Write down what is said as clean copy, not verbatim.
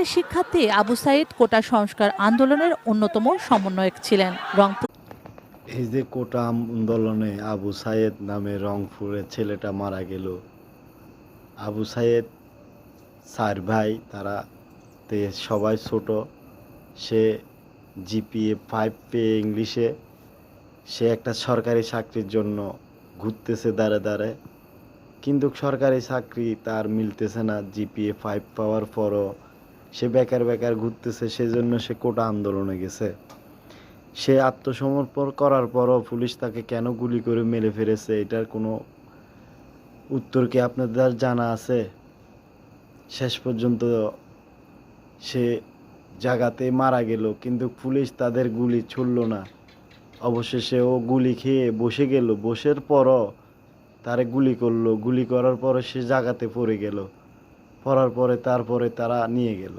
রংপুরের শিক্ষার্থী আবু সাইদ কোটা সংস্কার আন্দোলনের অন্যতম সমন্বয়ক ছিলেন। রংপুর এই যে কোটা আন্দোলনে আবু সাইদ নামে রংপুরের ছেলেটা মারা গেল। আবু সাইদ 4 ভাই, তারা সবাই ছোট। সে জিপিএ 5 পেয়ে ইংলিশে সে একটা সরকারি চাকরির জন্য ঘুরতেছে দাঁড়ে দাঁড়ে, কিন্তু সরকারি চাকরি তার মিলতেছে না। জিপিএ 5 পাওয়ার পরও সে বেকার বেকার ঘুরতেছে, সেজন্য সে কোটা আন্দোলনে গেছে। সে আত্মসমর্পণ করার পরও পুলিশ তাকে কেন গুলি করে মেরে ফেলেছে, এটার কোনো উত্তর কি আপনাদের জানা আছে? শেষ পর্যন্ত সে জায়গাতে মারা গেল, কিন্তু পুলিশ তাদের গুলি ছুড়ল না। অবশেষে ও গুলি খেয়ে বসে গেল, বসের পরও তারে গুলি করলো। গুলি করার পরে সে জায়গাতে পড়ে গেল, পড়ার পরে তারপরে তারা নিয়ে গেল।